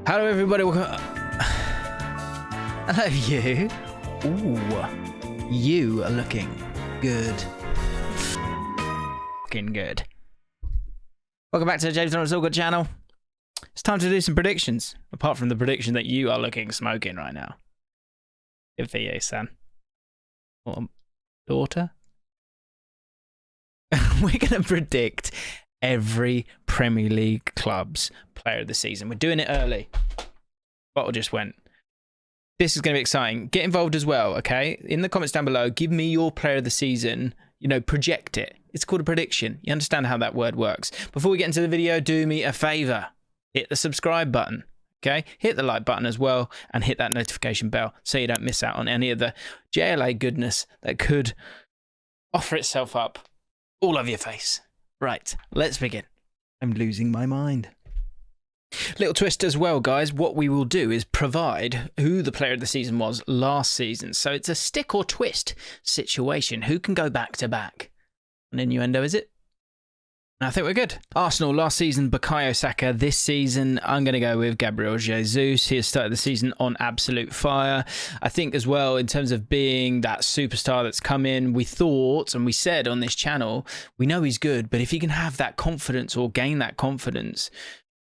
Hello, everybody. Welcome. Hello, you. Ooh, you are looking good. Fucking good. Welcome back to the James Allcott channel. It's time to do some predictions. Apart from the prediction that you are looking smoking right now. Good for you, son. Or daughter. We're going to predict every Premier League club's player of the season. We're doing it early. Bottle just went. This is going to be exciting. Get involved as well, okay? In the comments down below, give me your player of the season. You know, project it. It's called a prediction. You understand how that word works. Before we get into the video, do me a favor. Hit the subscribe button, okay? Hit the like button as well and hit that notification bell so you don't miss out on any of the JLA goodness that could offer itself up all over your face. Right, let's begin. I'm losing my mind. Little twist as well, guys. What we will do is provide who the player of the season was last season. So it's a stick or twist situation. Who can go back to back? An innuendo, is it? I think we're good. Arsenal last season, Bukayo Saka. This season, I'm going to go with Gabriel Jesus. He has started the season on absolute fire. I think as well, in terms of being that superstar that's come in, we thought, and we said on this channel, we know he's good, but if he can have that confidence or gain that confidence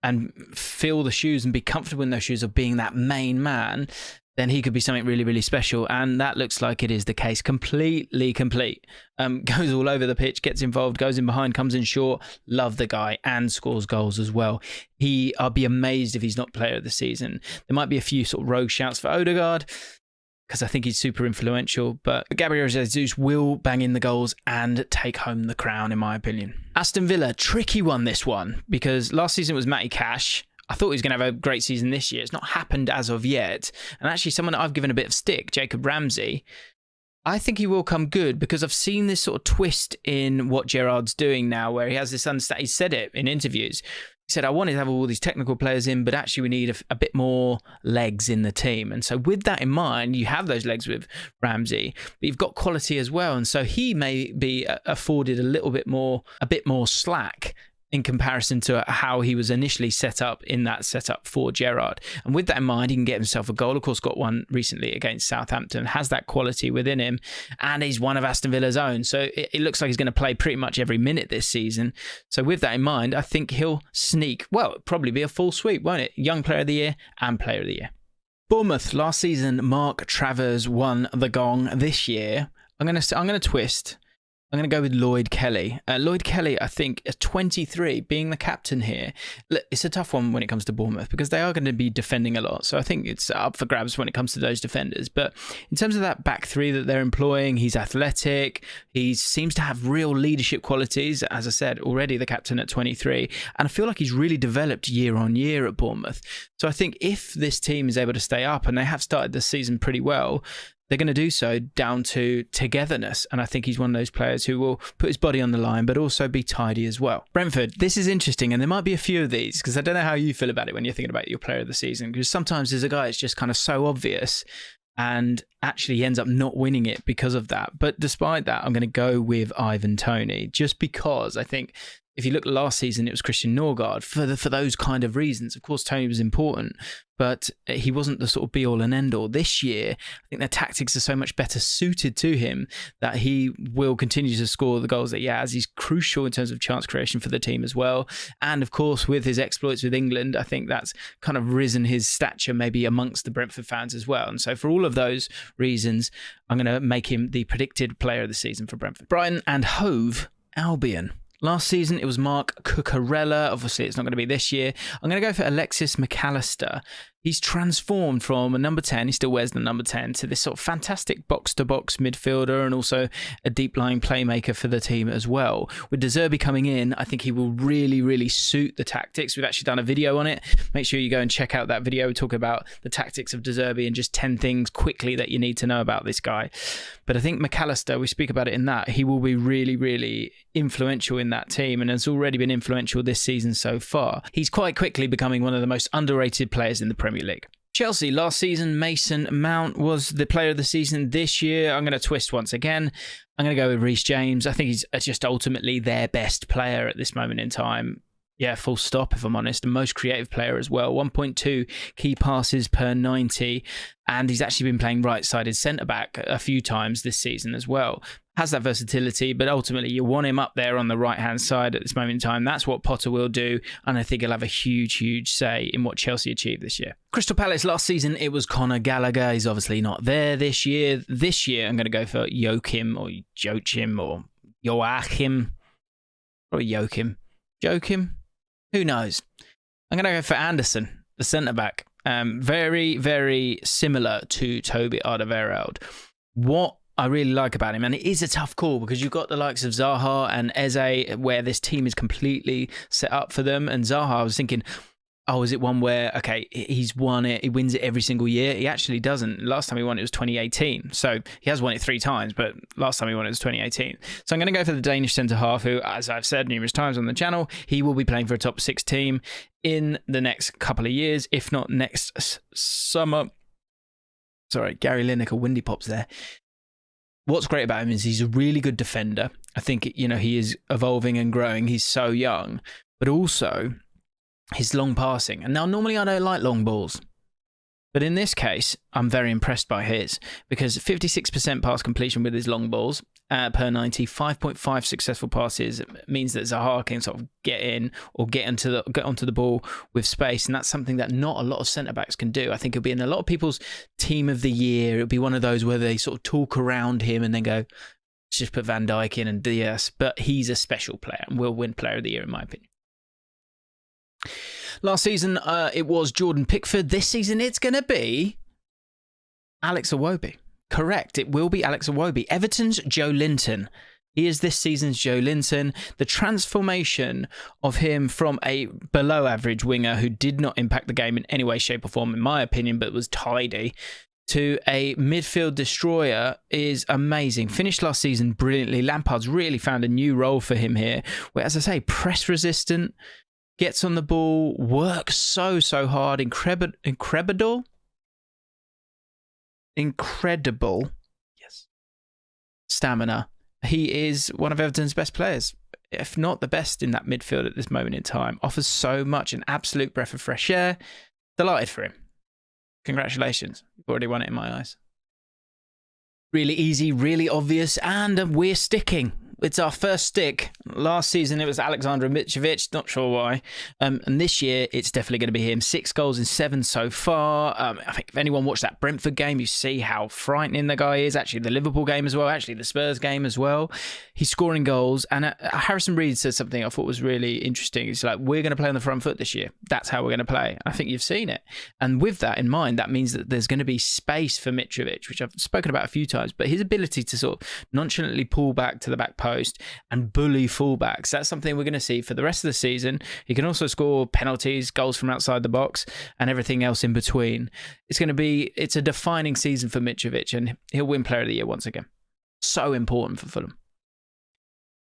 and fill the shoes and be comfortable in those shoes of being that main man, then he could be something really, really special. And that looks like it is the case. Completely complete. Goes all over the pitch, gets involved, goes in behind, comes in short. Love the guy and scores goals as well. I'll be amazed if he's not player of the season. There might be a few sort of rogue shouts for Odegaard because I think he's super influential. But Gabriel Jesus will bang in the goals and take home the crown, in my opinion. Aston Villa, tricky one, this one, because last season was Matty Cash. I thought he was going to have a great season this year. It's not happened as of yet. And actually, someone that I've given a bit of stick, Jacob Ramsey, I think he will come good because I've seen this sort of twist in what Gerrard's doing now, where he has this understanding. He said it in interviews. He said, I wanted to have all these technical players in, but actually we need a bit more legs in the team. And so with that in mind, you have those legs with Ramsey, but you've got quality as well. And so he may be afforded a bit more slack in comparison to how he was initially set up in that setup for Gerrard. And with that in mind, he can get himself a goal. Of course, got one recently against Southampton, has that quality within him, and he's one of Aston Villa's own. So it looks like he's going to play pretty much every minute this season. So with that in mind, I think he'll sneak, well, it'll probably be a full sweep, won't it? Young Player of the Year and Player of the Year. Bournemouth, last season, Mark Travers won the gong. This year, I'm going to twist. I'm going to go with Lloyd Kelly. Lloyd Kelly, I think, at 23, being the captain here, it's a tough one when it comes to Bournemouth because they are going to be defending a lot. So I think it's up for grabs when it comes to those defenders. But in terms of that back three that they're employing, he's athletic. He seems to have real leadership qualities. As I said, already the captain at 23. And I feel like he's really developed year on year at Bournemouth. So I think if this team is able to stay up, and they have started the season pretty well, they're going to do so down to togetherness. And I think he's one of those players who will put his body on the line, but also be tidy as well. Brentford, this is interesting. And there might be a few of these because I don't know how you feel about it when you're thinking about your player of the season. Because sometimes there's a guy that's just kind of so obvious and actually he ends up not winning it because of that. But despite that, I'm going to go with Ivan Toney just because I think if you look last season, it was Christian Norgard for those kind of reasons. Of course, Toney was important, but he wasn't the sort of be-all and end-all. This year, I think their tactics are so much better suited to him that he will continue to score the goals that he has. He's crucial in terms of chance creation for the team as well. And of course, with his exploits with England, I think that's kind of risen his stature maybe amongst the Brentford fans as well. And so for all of those reasons, I'm going to make him the predicted player of the season for Brentford. Brighton and Hove Albion. Last season, it was Mark Cucurella. Obviously, it's not going to be this year. I'm going to go for Alexis Mcallister. He's transformed from a number 10, he still wears the number 10, to this sort of fantastic box-to-box midfielder and also a deep-lying playmaker for the team as well. With De Zerbi coming in, I think he will really, really suit the tactics. We've actually done a video on it. Make sure you go and check out that video. We talk about the tactics of De Zerbi and just 10 things quickly that you need to know about this guy. But I think Mcallister, we speak about it in that, he will be really, really influential in that team and has already been influential this season so far. He's quite quickly becoming one of the most underrated players in the Premier League. Chelsea, last season, Mason Mount was the player of the season. This year, I'm going to twist once again. I'm going to go with Reece James. I think he's just ultimately their best player at this moment in time. Yeah, full stop, if I'm honest. The most creative player as well. 1.2 key passes per 90. And he's actually been playing right-sided centre-back a few times this season as well. Has that versatility, but ultimately you want him up there on the right-hand side at this moment in time. That's what Potter will do. And I think he'll have a huge, huge say in what Chelsea achieved this year. Crystal Palace last season, it was Conor Gallagher. He's obviously not there this year. This year, I'm going to go for Joachim or Joachim or Joachim. Or Joachim. Joachim? Who knows? I'm going to go for Anderson, the centre-back. Very, very similar to Toby Alderweireld. What I really like about him, and it is a tough call because you've got the likes of Zaha and Eze, where this team is completely set up for them. And Zaha, I was thinking, oh, is it one where, okay, he's won it, he wins it every single year? He actually doesn't. Last time he won it was 2018. So he has won it 3 times, but last time he won it was 2018. So I'm going to go for the Danish centre-half, who, as I've said numerous times on the channel, he will be playing for a top 6 team in the next couple of years, if not next summer. Sorry, Gary Lineker, windy pops there. What's great about him is he's a really good defender. I think, he is evolving and growing. He's so young, but also his long passing. And now normally I don't like long balls, but in this case, I'm very impressed by his, because 56% pass completion with his long balls per 90, 5.5 successful passes means that Zaha can sort of get in or get onto the ball with space. And that's something that not a lot of centre-backs can do. I think it'll be in a lot of people's team of the year. It'll be one of those where they sort of talk around him and then go, let's just put Van Dijk in and Diaz. But he's a special player and will win player of the year, in my opinion. Last season, it was Jordan Pickford. This season, it's going to be Alex Iwobi. Correct. It will be Alex Iwobi. Everton's Joe Linton. He is this season's Joe Linton. The transformation of him from a below-average winger who did not impact the game in any way, shape or form, in my opinion, but was tidy, to a midfield destroyer is amazing. Finished last season brilliantly. Lampard's really found a new role for him here, where, as I say, press resistant, gets on the ball, works so hard, incredible. Yes. Stamina. He is one of Everton's best players, if not the best in that midfield at this moment in time. Offers so much, an absolute breath of fresh air. Delighted for him. Congratulations. You've already won it in my eyes. Really easy, really obvious, and we're sticking. It's our first stick. Last season, it was Alexandra Mitchvitch. Not sure why. And this year, it's definitely going to be him. 6 goals in 7 so far. I think if anyone watched that Brentford game, you see how frightening the guy is. Actually, the Liverpool game as well. Actually, the Spurs game as well. He's scoring goals. And Harrison Reed said something I thought was really interesting. It's like, we're going to play on the front foot this year. That's how we're going to play. I think you've seen it. And with that in mind, that means that there's going to be space for Mitrovic, which I've spoken about a few times. But his ability to sort of nonchalantly pull back to the back post and bully fullbacks, that's something we're going to see for the rest of the season. He can also score penalties, goals from outside the box, and everything else in between. It's a defining season for Mitrovic, and he'll win player of the year once again. So important for Fulham.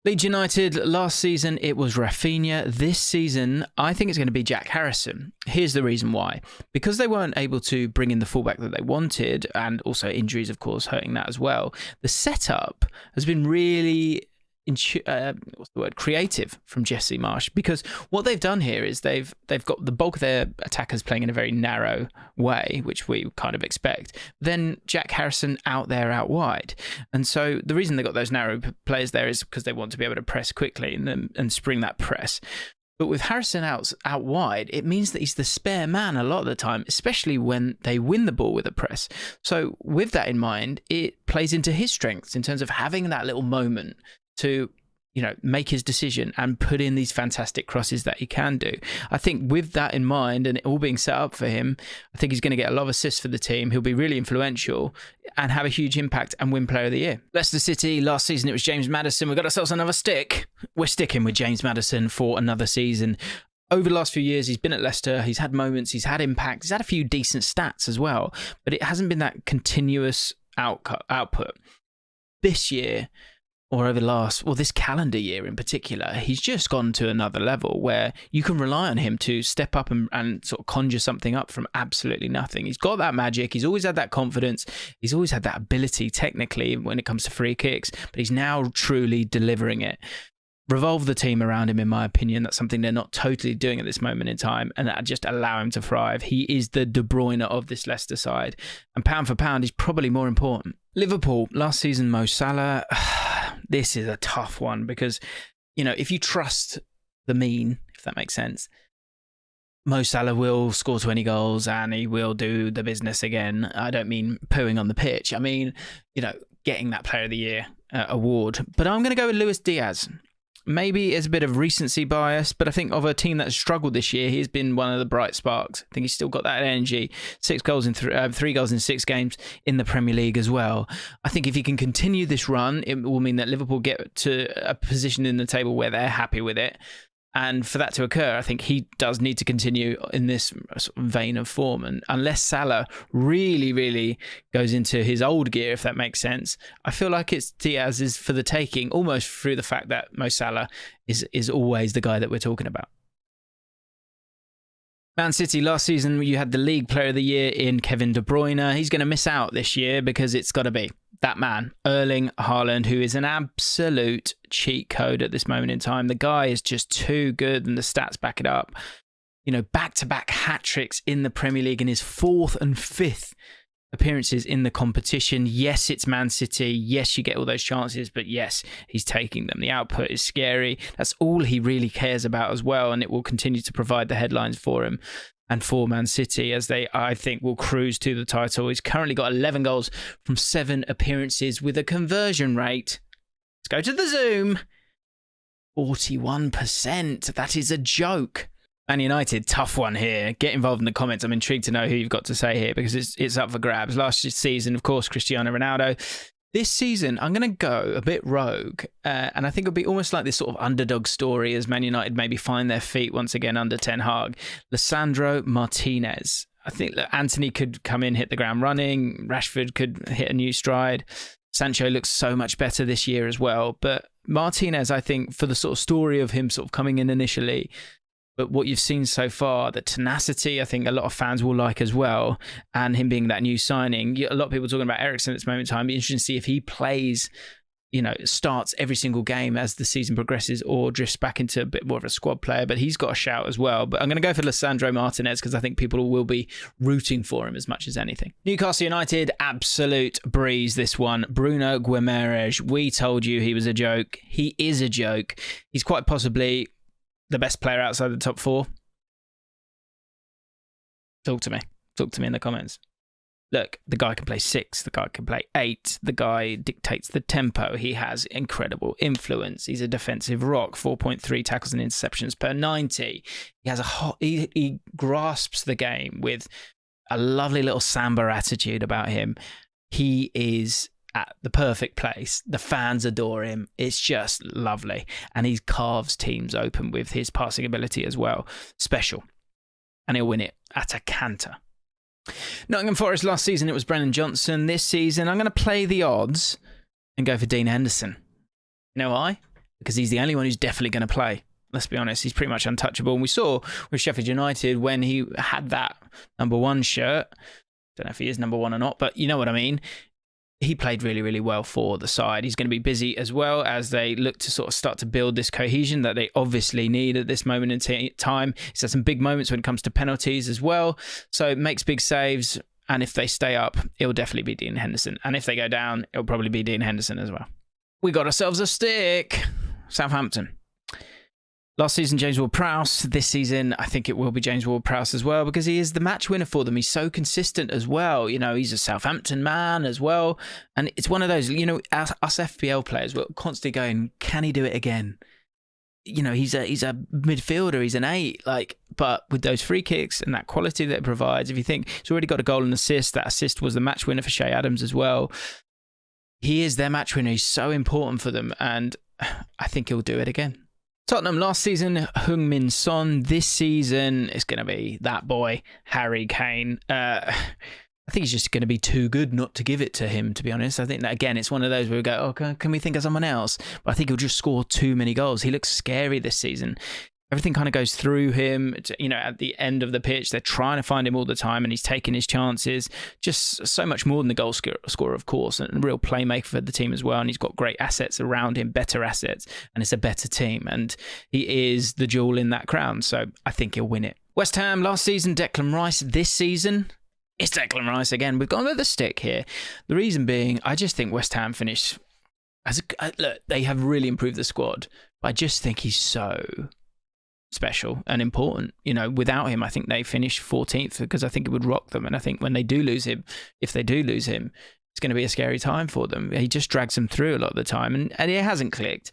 Leeds United, last season it was Rafinha. This season, I think it's going to be Jack Harrison. Here's the reason why. Because they weren't able to bring in the fullback that they wanted, and also injuries, of course, hurting that as well, the setup has been really creative from Jesse Marsch, because what they've done here is they've got the bulk of their attackers playing in a very narrow way, which we kind of expect. Then Jack Harrison out wide, and so the reason they got those narrow players there is because they want to be able to press quickly and spring that press. But with Harrison out wide, it means that he's the spare man a lot of the time, especially when they win the ball with a press. So with that in mind, it plays into his strengths in terms of having that little moment to, make his decision and put in these fantastic crosses that he can do. I think with that in mind and it all being set up for him, I think he's going to get a lot of assists for the team. He'll be really influential and have a huge impact and win player of the year. Leicester City, last season it was James Maddison. We've got ourselves another stick. We're sticking with James Maddison for another season. Over the last few years, he's been at Leicester. He's had moments. He's had impact. He's had a few decent stats as well, but it hasn't been that continuous output. This year, or over this calendar year in particular, he's just gone to another level where you can rely on him to step up and sort of conjure something up from absolutely nothing. He's got that magic. He's always had that confidence. He's always had that ability technically when it comes to free kicks, but he's now truly delivering it. revolve the team around him, in my opinion. That's something they're not totally doing at this moment in time, and just allow him to thrive. He is the De Bruyne of this Leicester side, and pound for pound, he's probably more important. Liverpool, last season, Mo Salah. This is a tough one because, if you trust the mean, if that makes sense, Mo Salah will score 20 goals and he will do the business again. I don't mean pooing on the pitch. I mean, getting that Player of the Year award. But I'm going to go with Luis Diaz. Maybe it's a bit of recency bias, but I think of a team that's struggled this year, he's been one of the bright sparks. I think he's still got that energy. 3 goals in 6 games in the Premier League as well. I think if he can continue this run, it will mean that Liverpool get to a position in the table where they're happy with it. And for that to occur, I think he does need to continue in this sort of vein of form. And unless Salah really, really goes into his old gear, if that makes sense, I feel like it's Diaz's for the taking, almost through the fact that Mo Salah is always the guy that we're talking about. Man City, last season, you had the League Player of the Year in Kevin De Bruyne. He's going to miss out this year because it's got to be that man, Erling Haaland, who is an absolute cheat code at this moment in time. The guy is just too good, and the stats back it up. Back-to-back hat-tricks in the Premier League in his 4th and 5th appearances in the competition. Yes, it's Man City. Yes, you get all those chances, but yes, he's taking them. The output is scary. That's all he really cares about as well, and it will continue to provide the headlines for him and for Man City as they, I think, will cruise to the title. He's currently got 11 goals from 7 appearances with a conversion rate. Let's go to the Zoom. 41%. That is a joke. Man United, tough one here. Get involved in the comments. I'm intrigued to know who you've got to say here because it's up for grabs. Last season, of course, Cristiano Ronaldo. This season, I'm going to go a bit rogue, and I think it'll be almost like this sort of underdog story as Man United maybe find their feet once again under Ten Hag. Lisandro Martinez. I think that Antony could come in, hit the ground running. Rashford could hit a new stride. Sancho looks so much better this year as well. But Martinez, I think, for the sort of story of him sort of coming in initially, but what you've seen so far, the tenacity, I think a lot of fans will like as well. And him being that new signing. A lot of people talking about Eriksen at this moment in time. It'd be interesting to see if he plays, starts every single game as the season progresses or drifts back into a bit more of a squad player. But he's got a shout as well. But I'm going to go for Lisandro Martinez because I think people will be rooting for him as much as anything. Newcastle United, absolute breeze this one. Bruno Guimares, we told you he was a joke. He is a joke. He's quite possibly the best player outside the top 4. Talk to me in the comments. Look, the guy can play 6, the guy can play 8, the guy dictates the tempo. He has incredible influence. He's a defensive rock, 4.3 tackles and interceptions per 90. He has he grasps the game with a lovely little samba attitude about him. He is at the perfect place. The fans adore him. It's just lovely. And he carves teams open with his passing ability as well. Special. And he'll win it at a canter. Nottingham Forest last season, it was Brennan Johnson. This season, I'm going to play the odds and go for Dean Henderson. You know why? Because he's the only one who's definitely going to play. Let's be honest, he's pretty much untouchable. And we saw with Sheffield United when he had that number 1 shirt. Don't know if he is number 1 or not, but you know what I mean. He played really, really well for the side. He's going to be busy as well as they look to sort of start to build this cohesion that they obviously need at this moment in time. He's had some big moments when it comes to penalties as well. So makes big saves. And if they stay up, it'll definitely be Dean Henderson. And if they go down, it'll probably be Dean Henderson as well. We got ourselves a stick. Southampton. Last season, James Ward-Prowse. This season, I think it will be James Ward-Prowse as well because he is the match winner for them. He's so consistent as well. He's a Southampton man as well. And it's one of those, us FPL players, we're constantly going, can he do it again? He's a midfielder. He's an 8. But with those free kicks and that quality that it provides, if you think he's already got a goal and assist, that assist was the match winner for Shea Adams as well. He is their match winner. He's so important for them. And I think he'll do it again. Tottenham last season, Heung-min Son. This season, it's going to be that boy, Harry Kane. I think he's just going to be too good not to give it to him, to be honest. I think that, again, it's one of those where we go, can we think of someone else? But I think he'll just score too many goals. He looks scary this season. everything kind of goes through him. You know, at the end of the pitch, they're trying to find him all the time, and he's taking his chances. Just so much more than the goal scorer, of course, and a real playmaker for the team as well. And he's got great assets around him, better assets, and it's a better team. And he is the jewel in that crown. So I think he'll win it. West Ham last season, Declan Rice. This season, it's Declan Rice again. We've gone with the stick here. The reason being, I just think West Ham finished look, they have really improved the squad, but I just think he's so special and important. You know, without him, I think they finish 14th, because I think it would rock them. And I think when they do lose him, if they do lose him, it's going to be a scary time for them. He just drags them through a lot of the time, and it hasn't clicked.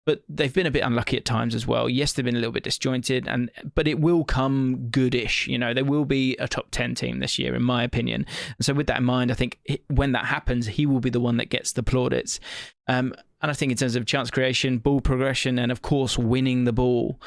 But they've been a bit unlucky at times as well. Yes, they've been a little bit disjointed, but it will come goodish. You know, they will be a top 10 team this year, in my opinion. And so with that in mind, I think when that happens, he will be the one that gets the plaudits. And I think in terms of chance creation, ball progression, and of course, winning the ball,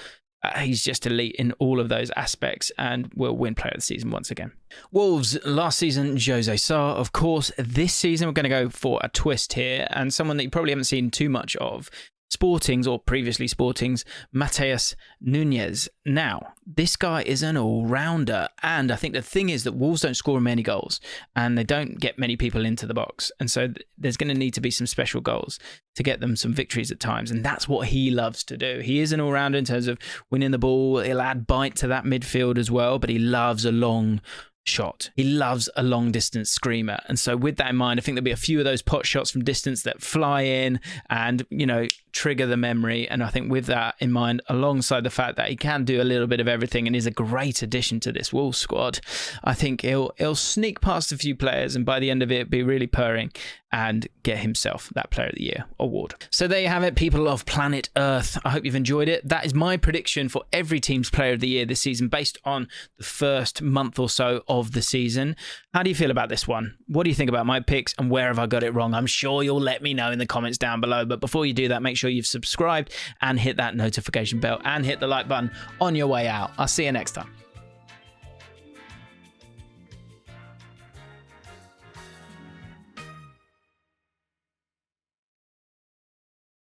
he's just elite in all of those aspects, and will win Player of the Season once again. Wolves, last season, Jose Sarr. Of course, this season, we're going to go for a twist here, and someone that you probably haven't seen too much of. Sporting's, or previously Sporting's, Mateus Nunez. Now, this guy is an all-rounder, and I think the thing is that Wolves don't score many goals, and they don't get many people into the box, and so there's going to need to be some special goals to get them some victories at times, and that's what he loves to do. He is an all-rounder in terms of winning the ball. He'll add bite to that midfield as well, but he loves a long shot. He loves a long distance screamer. And so with that in mind, I think there'll be a few of those pot shots from distance that fly in and, you know, trigger the memory. And I think with that in mind, alongside the fact that he can do a little bit of everything and is a great addition to this Wolves squad, I think he'll sneak past a few players, and by the end of it, be really purring and get himself that Player of the Year award. So there you have it, people of planet Earth. I hope you've enjoyed it. That is my prediction for every team's Player of the Year this season, based on the first month or so of the season. How do you feel about this one? What do you think about my picks, and where have I got it wrong? I'm sure you'll let me know in the comments down below. But before you do that, make sure you've subscribed and hit that notification bell and hit the like button on your way out. I'll see you next time.